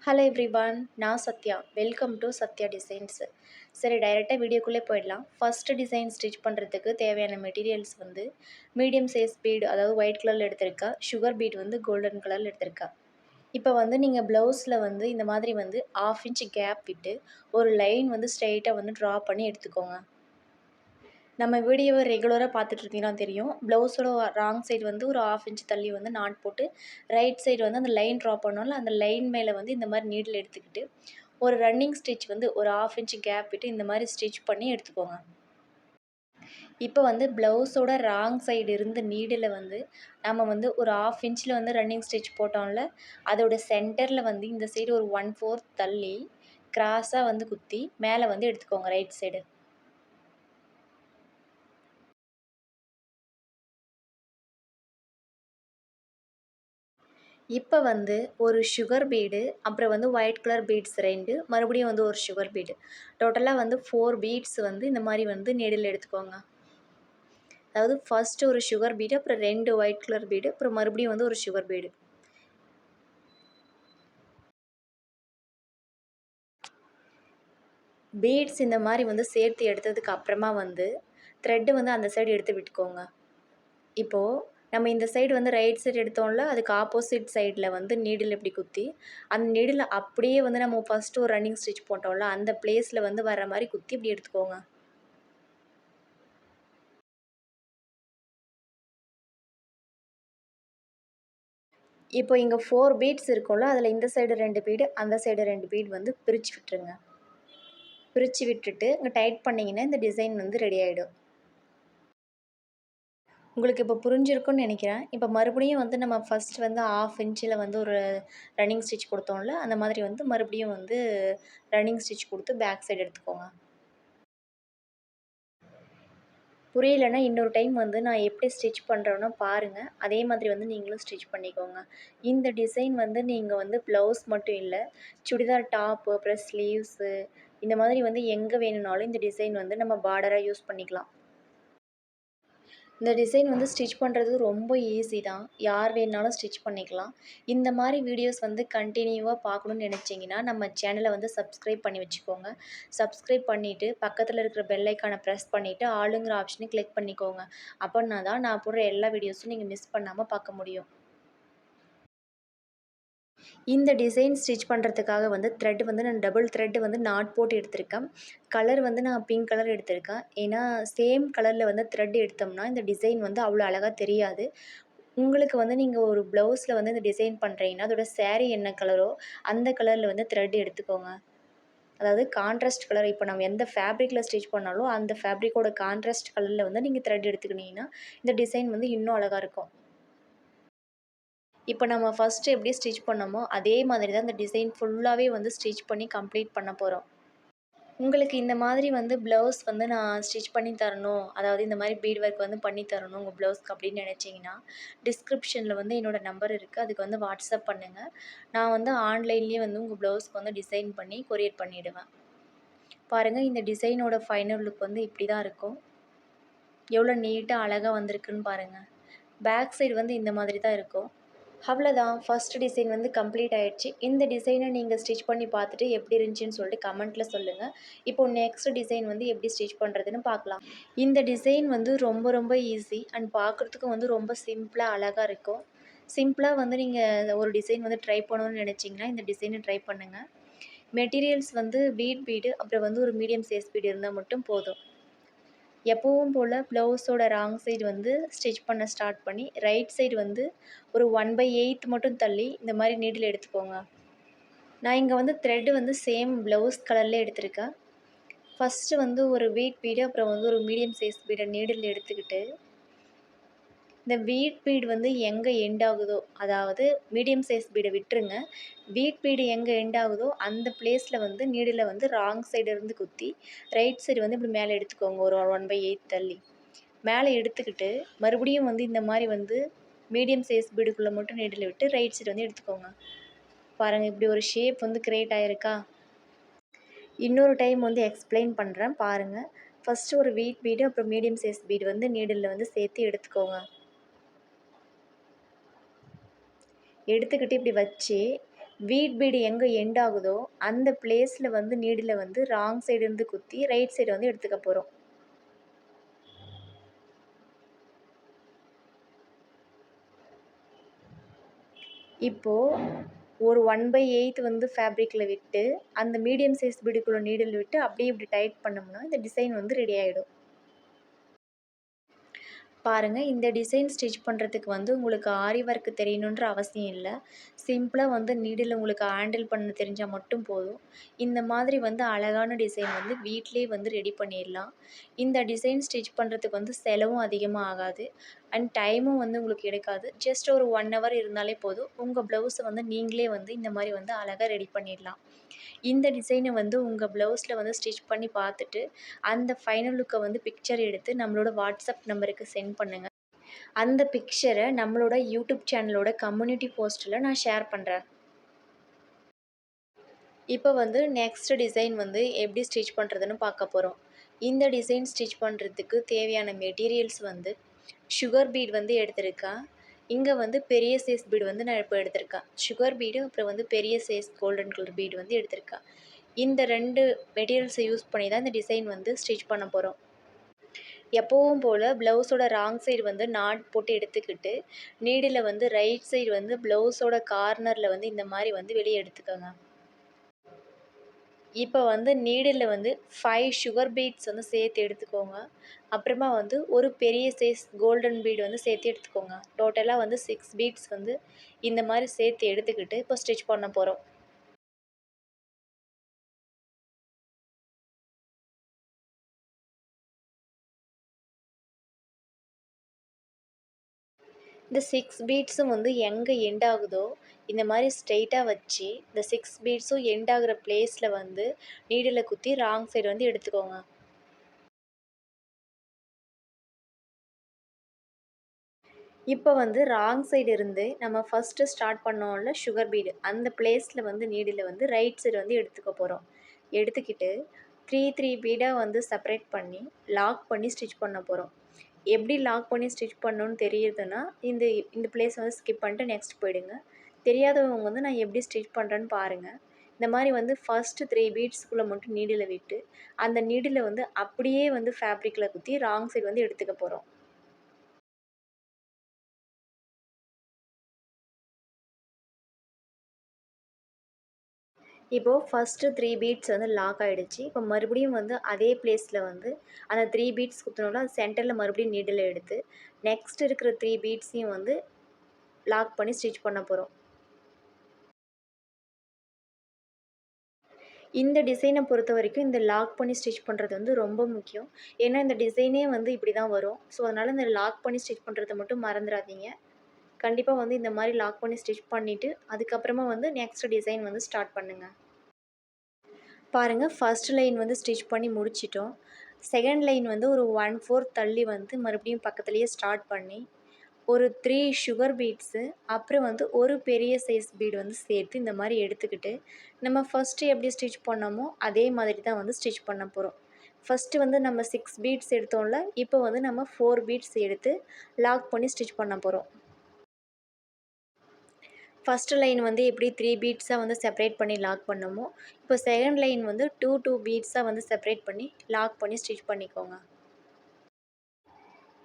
Hello everyone, நான் Sathya. Welcome to Sathya designs. சரி, டைரெக்டாக வீடியோக்குள்ளே போயிடலாம். ஃபஸ்ட்டு டிசைன் ஸ்டிச் பண்ணுறதுக்கு தேவையான மெட்டீரியல்ஸ் வந்து மீடியம் சைஸ் பீடு, அதாவது ஒயிட் கலரில் எடுத்திருக்கா. சுகர் பீட் வந்து கோல்டன் கலரில் எடுத்திருக்கா. இப்போ வந்து நீங்கள் ப்ளவுஸில் வந்து இந்த மாதிரி வந்து 1/2 இன்ச் கேப் விட்டு ஒரு லைன் வந்து ஸ்ட்ரைட்டாக வந்து ட்ரா பண்ணி எடுத்துக்கோங்க. நம்ம வீடியோவை ரெகுலராக பார்த்துட்டு இருந்தீங்கன்னா தெரியும். ப்ளவுஸோட ராங் சைடு வந்து ஒரு 1/2 இன்ச் தள்ளி வந்து நாட் போட்டு ரைட் சைடு வந்து அந்த லைன் ட்ரா பண்ணோம்ல, அந்த லைன் மேலே வந்து இந்த மாதிரி நீடில் எடுத்துக்கிட்டு ஒரு ரன்னிங் ஸ்டிச் வந்து ஒரு 1/2 இன்ச் கேப் விட்டு இந்த மாதிரி ஸ்டிச் பண்ணி எடுத்துக்கோங்க. இப்போ வந்து ப்ளவுஸோட ராங் சைடு இருந்து நீடில் வந்து நம்ம வந்து ஒரு 1/2 இன்ச்சில் வந்து ரன்னிங் ஸ்டிச் போட்டோம்ல, அதோட சென்டரில் வந்து இந்த சைடு ஒரு 1/4 தள்ளி கிராஸாக வந்து குத்தி மேலே வந்து எடுத்துக்கோங்க ரைட் சைடு. இப்போ வந்து ஒரு சுகர் பீடு, அப்புறம் வந்து ஒயிட் கலர் பீட்ஸ் 2, மறுபடியும் வந்து ஒரு சுகர் பீடு, டோட்டலாக வந்து 4 பீட்ஸ் வந்து இந்த மாதிரி வந்து நீடில் எடுத்துக்கோங்க. அதாவது ஃபஸ்ட்டு ஒரு சுகர் பீடு, அப்புறம் 2 ஒயிட் கலர் பீடு, அப்புறம் மறுபடியும் வந்து ஒரு சுகர் பீடு. பீட்ஸ் இந்த மாதிரி வந்து சேர்த்து எடுத்ததுக்கு அப்புறமா வந்து த்ரெட்டு வந்து அந்த சைடு எடுத்து விட்டுக்கோங்க. இப்போது நம்ம இந்த சைடு வந்து ரைட் சைடு எடுத்தோம்ல, அதுக்கு ஆப்போசிட் சைடில் வந்து நீடில் இப்படி குத்தி, அந்த நீடில் அப்படியே வந்து நம்ம ஃபஸ்ட்டு ஒரு ரன்னிங் ஸ்டிச் போட்டோம்ல, அந்த பிளேஸில் வந்து வர மாதிரி குத்தி இப்படி எடுத்துக்கோங்க. இப்போ இங்கே 4 பீட்ஸ் இருக்கும்ல, அதில் இந்த சைடு 2 பீடு, அந்த சைடு 2 பீடு வந்து பிரித்து விட்டுருங்க. பிரித்து விட்டுட்டு இங்கே டைட் பண்ணிங்கன்னா இந்த டிசைன் வந்து ரெடி ஆகிடும். உங்களுக்கு இப்போ புரிஞ்சிருக்குன்னு நினைக்கிறேன். இப்போ மறுபடியும் வந்து நம்ம ஃபஸ்ட் வந்து 1/2 இன்ச்சில் வந்து ஒரு ரன்னிங் ஸ்டிச் கொடுத்தோம்ல, அந்த மாதிரி வந்து மறுபடியும் வந்து ரன்னிங் ஸ்டிச் கொடுத்து பேக் சைடு எடுத்துக்கோங்க. புரியலைன்னா இன்னொரு டைம் வந்து நான் எப்படி ஸ்டிச் பண்ணுறேனோ பாருங்கள். அதே மாதிரி வந்து நீங்களும் ஸ்டிச் பண்ணிக்கோங்க. இந்த டிசைன் வந்து நீங்கள் வந்து ப்ளவுஸ் மட்டும் இல்லை, சுடிதார் டாப்பு, அப்புறம் ஸ்லீவ்ஸு, இந்த மாதிரி வந்து எங்கே வேணும்னாலும் இந்த டிசைன் வந்து நம்ம பார்டராக யூஸ் பண்ணிக்கலாம். இந்த டிசைன் வந்து ஸ்டிச் பண்ணுறது ரொம்ப ஈஸி தான். யார் வேணுனாலும் ஸ்டிச் பண்ணிக்கலாம். இந்த மாதிரி வீடியோஸ் வந்து கண்டினியூவாக பார்க்கணுன்னு நினச்சிங்கன்னா நம்ம சேனலை வந்து சப்ஸ்கிரைப் பண்ணி வச்சுக்கோங்க. சப்ஸ்கிரைப் பண்ணிவிட்டு பக்கத்தில் இருக்கிற பெல் ஐக்கானை ப்ரெஸ் பண்ணிவிட்டு ஆளுங்கிற ஆப்ஷனை கிளிக் பண்ணிக்கோங்க. அப்போனா தான் நான் போடுற எல்லா வீடியோஸும் நீங்கள் மிஸ் பண்ணாமல் பார்க்க முடியும். இந்த டிசைன் ஸ்டிச் பண்ணுறதுக்காக வந்து த்ரெட் வந்து நான் டபுள் த்ரெட் வந்து நாட் போட்டு எடுத்திருக்கேன். கலர் வந்து நான் பிங்க் கலர் எடுத்திருக்கேன். ஏன்னா சேம் கலரில் வந்து த்ரெட் எடுத்தோம்னா இந்த டிசைன் வந்து அவ்வளோ அழகாக தெரியாது. உங்களுக்கு வந்து நீங்கள் ஒரு ப்ளவுஸில் வந்து இந்த டிசைன் பண்ணுறீங்கன்னா அதோட சேரீ என்ன கலரோ அந்த கலரில் வந்து த்ரெட் எடுத்துக்கோங்க. அதாவது கான்ட்ராஸ்ட் கலர், இப்போ நம்ம எந்த ஃபேப்ரிக்கில் ஸ்டிச் பண்ணாலும் அந்த ஃபேப்ரிக்கோட கான்ட்ராஸ்ட் கலரில் வந்து நீங்கள் த்ரெட் எடுத்துக்கிட்டிங்கன்னா இந்த டிசைன் வந்து இன்னும் அழகாக இருக்கும். இப்போ நம்ம ஃபஸ்ட்டு எப்படி ஸ்டிச் பண்ணோமோ அதே மாதிரி தான் இந்த டிசைன் ஃபுல்லாகவே வந்து ஸ்டிச் பண்ணி கம்ப்ளீட் பண்ண போகிறோம். உங்களுக்கு இந்த மாதிரி வந்து ப்ளவுஸ் வந்து நான் ஸ்டிச் பண்ணி தரணும், அதாவது இந்த மாதிரி பீட் ஒர்க் வந்து பண்ணி தரணும் உங்கள் ப்ளவுஸ்க்கு அப்படின்னு நினச்சிங்கன்னா டிஸ்கிரிப்ஷனில் வந்து என்னோடய நம்பர் இருக்குது, அதுக்கு வந்து வாட்ஸ்அப் பண்ணுங்கள். நான் வந்து ஆன்லைன்லேயே வந்து உங்கள் ப்ளவுஸ்க்கு வந்து டிசைன் பண்ணி கொரியர் பண்ணிவிடுவேன். பாருங்கள், இந்த டிசைனோட ஃபைனல் லுக் வந்து இப்படி தான் இருக்கும். எவ்வளோ நீட்டாக அழகாக வந்திருக்குன்னு பாருங்கள். பேக் சைடு வந்து இந்த மாதிரி தான் இருக்கும். அவ்வளோதான், ஃபஸ்ட் டிசைன் வந்து கம்ப்ளீட் ஆகிடுச்சு. இந்த டிசைனை நீங்கள் ஸ்டிச் பண்ணி பார்த்துட்டு எப்படி இருந்துச்சுன்னு சொல்லிட்டு கமெண்ட்டில் சொல்லுங்கள். இப்போது நெக்ஸ்ட் டிசைன் வந்து எப்படி ஸ்டிச் பண்ணுறதுன்னு பார்க்கலாம். இந்த டிசைன் வந்து ரொம்ப ரொம்ப ஈஸி அண்ட் பார்க்குறதுக்கும் வந்து ரொம்ப சிம்பிளாக அழகாக இருக்கும். சிம்பிளாக வந்து நீங்கள் ஒரு டிசைன் வந்து ட்ரை பண்ணணும்னு நினச்சிங்கன்னா இந்த டிசைனை ட்ரை பண்ணுங்கள். மெட்டீரியல்ஸ் வந்து பீடு, அப்புறம் வந்து ஒரு மீடியம் சைஸ் பீடு இருந்தால் மட்டும் போதும். எப்பவும் போல் ப்ளவுஸோட ராங் சைடு வந்து ஸ்டிச் பண்ண ஸ்டார்ட் பண்ணி ரைட் சைடு வந்து ஒரு 1/8 மட்டும் தள்ளி இந்த மாதிரி நீடில் எடுத்துக்கோங்க. நான் இங்கே வந்து த்ரெட்டு வந்து சேம் ப்ளவுஸ் கலர்லேயே எடுத்திருக்கேன். ஃபஸ்ட்டு வந்து ஒரு வீட் பீடு, அப்புறம் வந்து ஒரு மீடியம் சைஸ் பீடை நீடில் எடுத்துக்கிட்டு இந்த வீட் பீடு வந்து எங்கே எண்ட் ஆகுதோ, அதாவது மீடியம் சைஸ் பீடை விட்டுருங்க. வீட் பீடு எங்கே எண்ட் ஆகுதோ அந்த பிளேஸில் வந்து நீடில் வந்து ராங் சைடு இருந்து குத்தி ரைட் சைடு வந்து இப்படி மேலே எடுத்துக்கோங்க. ஒரு 1/8 தள்ளி மேலே எடுத்துக்கிட்டு மறுபடியும் வந்து இந்த மாதிரி வந்து மீடியம் சைஸ் பீடுக்குள்ளே மட்டும் நீடில் விட்டு ரைட் சைடு வந்து எடுத்துக்கோங்க. பாருங்கள், இப்படி ஒரு ஷேப் வந்து க்ரியேட் ஆகிருக்கா. இன்னொரு டைம் வந்து எக்ஸ்பிளைன் பண்ணுறேன் பாருங்கள். ஃபஸ்ட்டு ஒரு வீட் பீடு, அப்புறம் மீடியம் சைஸ் பீடு வந்து நீடில் வந்து சேர்த்து எடுத்துக்கோங்க. எடுத்துக்கிட்டு இப்படி வச்சு வீட் பீடு எங்கே எண்ட் ஆகுதோ அந்த பிளேஸில் வந்து நீடில் வந்து ராங் சைடு இருந்து குத்தி ரைட் சைடு வந்து எடுத்துக்க போகிறோம். இப்போது ஒரு 1/8 வந்து ஃபேப்ரிக்கில் விட்டு அந்த மீடியம் சைஸ் பீடுக்குள்ளே நீடில் விட்டு அப்படியே இப்படி டைட் பண்ணோம்னா இந்த டிசைன் வந்து ரெடி ஆகிடும். பாருங்கள், இந்த டிசைன் ஸ்டிச் பண்ணுறதுக்கு வந்து உங்களுக்கு ஆரி ஒர்க் தெரியணுன்ற அவசியம் இல்லை. சிம்பிளாக வந்து நீடில் உங்களுக்கு ஹேண்டில் பண்ண தெரிஞ்சால் மட்டும் போதும். இந்த மாதிரி வந்து அழகான டிசைன் வந்து வீட்டிலே வந்து ரெடி பண்ணிடலாம். இந்த டிசைன் ஸ்டிச் பண்ணுறதுக்கு வந்து செலவும் அதிகமாக ஆகாது அண்ட் டைமும் வந்து உங்களுக்கு எடுக்காது. ஜஸ்ட் ஒரு 1 ஹவர் இருந்தாலே போதும். உங்கள் ப்ளவுஸை வந்து நீங்களே வந்து இந்த மாதிரி வந்து அழகாக ரெடி பண்ணிடலாம். இந்த டிசைனை வந்து உங்கள் ப்ளவுஸில் வந்து ஸ்டிச் பண்ணி பார்த்துட்டு அந்த ஃபைனல் லுக்கை வந்து பிக்சர் எடுத்து நம்மளோட வாட்ஸ்அப் நம்பருக்கு சென்ட் பண்ணுங்கள். அந்த பிக்சரை நம்மளோட யூடியூப் சேனலோட கம்யூனிட்டி போஸ்ட்டில் நான் ஷேர் பண்ணுறேன். இப்போ வந்து நெக்ஸ்ட் டிசைன் வந்து எப்படி ஸ்டிச் பண்ணுறதுன்னு பார்க்க போகிறோம். இந்த டிசைன் ஸ்டிச் பண்ணுறதுக்கு தேவையான மெட்டீரியல்ஸ் வந்து சுகர் பீட் வந்து எடுத்திருக்கேன். இங்கே வந்து பெரிய சைஸ் பீடு வந்து நான் இப்போ எடுத்திருக்கேன். சுகர் பீடு அப்புறம் வந்து பெரிய சைஸ் கோல்டன் கலர் பீடு வந்து எடுத்திருக்கேன். இந்த 2 மெட்டீரியல்ஸை யூஸ் பண்ணி தான் இந்த டிசைன் வந்து ஸ்டிச் பண்ண போகிறோம். எப்போவும் போல் ப்ளவுஸோட ராங் சைடு வந்து நாட் போட்டு எடுத்துக்கிட்டு நீடில் வந்து ரைட் சைடு வந்து ப்ளவுஸோட கார்னரில் வந்து இந்த மாதிரி வந்து வெளியே எடுத்துக்கோங்க. இப்போ வந்து நீடில் வந்து 5 சுகர் பீட்ஸ் வந்து சேர்த்து எடுத்துக்கோங்க. அப்புறமா வந்து ஒரு பெரிய சைஸ் கோல்டன் பீடு வந்து சேர்த்து எடுத்துக்கோங்க. டோட்டலாக வந்து 6 பீட்ஸ் வந்து இந்த மாதிரி சேர்த்து எடுத்துக்கிட்டு இப்போ ஸ்டிச் பண்ண போகிறோம். இந்த 6 பீட்ஸும் வந்து எங்கே எண்ட் ஆகுதோ இந்த மாதிரி ஸ்ட்ரெயிட்டாக வச்சு இந்த 6 பீட்ஸும் எண்ட் ஆகுற பிளேஸில் வந்து நீடில் குத்தி ராங் சைடு வந்து எடுத்துக்கோங்க. இப்போ வந்து ராங் சைடு இருந்து நம்ம ஃபஸ்ட்டு ஸ்டார்ட் பண்ணோம்ல சுகர் பீடு அந்த பிளேஸில் வந்து நீடில் வந்து ரைட் சைடு வந்து எடுத்துக்க போகிறோம். எடுத்துக்கிட்டு 3 பீடாக வந்து செப்பரேட் பண்ணி லாக் பண்ணி ஸ்டிச் பண்ண போகிறோம். எப்படி லாக் பண்ணி ஸ்டிச் பண்ணணும்னு தெரியுதுன்னா இந்த இந்த பிளேஸ் வந்து ஸ்கிப் பண்ணிட்டு நெக்ஸ்ட் போயிடுங்க. தெரியாதவங்க வந்து நான் எப்படி ஸ்டிச் பண்ணுறேன்னு பாருங்கள். இந்த மாதிரி வந்து ஃபஸ்ட்டு 3 பீட்ஸ்க்குள்ளே மட்டும் நீடில் விட்டு அந்த நீடில் வந்து அப்படியே வந்து ஃபேப்ரிக்கில் குத்தி ராங் சைடு வந்து எடுத்துக்க போகிறோம். இப்போது ஃபஸ்ட்டு 3 பீட்ஸ் வந்து லாக் ஆகிடுச்சு. இப்போ மறுபடியும் வந்து அதே பிளேஸில் வந்து அந்த 3 பீட்ஸ் குத்துனோம்ல அது சென்டரில் மறுபடியும் நீடில் எடுத்து நெக்ஸ்ட் இருக்கிற 3 பீட்ஸையும் வந்து லாக் பண்ணி ஸ்டிச் பண்ண போகிறோம். இந்த டிசைனை பொறுத்த வரைக்கும் இந்த லாக் பண்ணி ஸ்டிச் பண்ணுறது வந்து ரொம்ப முக்கியம். ஏன்னா இந்த டிசைனே வந்து இப்படி தான் வரும். ஸோ அதனால் இந்த லாக் பண்ணி ஸ்டிச் பண்ணுறதை மட்டும் மறந்துடாதீங்க. கண்டிப்பாக வந்து இந்த மாதிரி லாக் பண்ணி ஸ்டிச் பண்ணிவிட்டு அதுக்கப்புறமா வந்து நெக்ஸ்ட் டிசைன் வந்து ஸ்டார்ட் பண்ணுங்கள். பாருங்கள், ஃபர்ஸ்ட் லைன் வந்து ஸ்டிச் பண்ணி முடிச்சிட்டோம். செகண்ட் லைன் வந்து ஒரு 1/4 தள்ளி வந்து மறுபடியும் பக்கத்துலேயே ஸ்டார்ட் பண்ணி ஒரு 3 சுகர் பீட்ஸு அப்புறம் வந்து ஒரு பெரிய சைஸ் பீடு வந்து சேர்த்து இந்த மாதிரி எடுத்துக்கிட்டு நம்ம ஃபஸ்ட்டு எப்படி ஸ்டிச் பண்ணோமோ அதே மாதிரி தான் வந்து ஸ்டிச் பண்ண போகிறோம். ஃபஸ்ட்டு வந்து நம்ம 6 பீட்ஸ் எடுத்தோம்ல, இப்போ வந்து நம்ம 4 பீட்ஸ் எடுத்து லாக் பண்ணி ஸ்டிச் பண்ண போகிறோம். ஃபஸ்ட்டு லைன் வந்து எப்படி 3 பீட்ஸாக வந்து செப்பரேட் பண்ணி லாக் பண்ணோமோ, இப்போ செகண்ட் லைன் வந்து 2 பீட்ஸாக வந்து செப்பரேட் பண்ணி லாக் பண்ணி ஸ்டிச் பண்ணிக்கோங்க.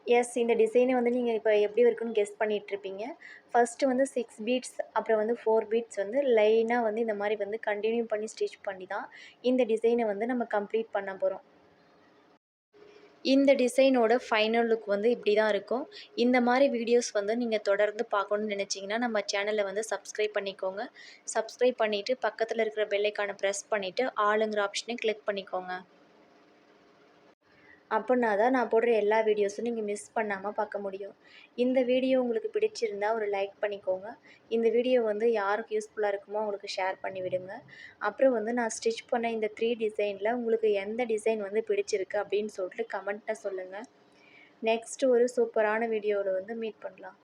எஸ், இந்த டிசைனை வந்து நீங்கள் இப்போ எப்படி இருக்குன்னு கெஸ் பண்ணிகிட்ருப்பீங்க. ஃபஸ்ட்டு வந்து 6 பீட்ஸ் அப்புறம் வந்து 4 பீட்ஸ் வந்து லைனாக வந்து இந்த மாதிரி வந்து கண்டினியூ பண்ணி ஸ்டிச் பண்ணி தான் இந்த டிசைனை வந்து நம்ம கம்ப்ளீட் பண்ண போகிறோம். இந்த டிசைனோட ஃபைனல் லுக் வந்து இப்படி தான் இருக்கும். இந்த மாதிரி வீடியோஸ் வந்து நீங்கள் தொடர்ந்து பார்க்கணுன்னு நினச்சிங்கன்னா நம்ம சேனலை வந்து சப்ஸ்கிரைப் பண்ணிக்கோங்க. சப்ஸ்கிரைப் பண்ணிவிட்டு பக்கத்தில் இருக்கிற பெல் ஐக்கானை ப்ரெஸ் பண்ணிவிட்டு ஆளுங்கிற ஆப்ஷனை கிளிக் பண்ணிக்கோங்க. அப்படின்னா தான் நான் போடுற எல்லா வீடியோஸும் நீங்கள் மிஸ் பண்ணாமல் பார்க்க முடியும். இந்த வீடியோ உங்களுக்கு பிடிச்சிருந்தா ஒரு லைக் பண்ணிக்கோங்க. இந்த வீடியோ வந்து யாருக்கு யூஸ்ஃபுல்லாக இருக்குமோ அவங்களுக்கு ஷேர் பண்ணி விடுங்க. அப்புறம் வந்து நான் ஸ்டிச் பண்ண இந்த 3 டிசைனில் உங்களுக்கு எந்த டிசைன் வந்து பிடிச்சிருக்கு அப்படின்னு சொல்லிட்டு கமெண்ட்டில் சொல்லுங்கள். நெக்ஸ்ட்டு ஒரு சூப்பரான வீடியோவில் வந்து மீட் பண்ணலாம்.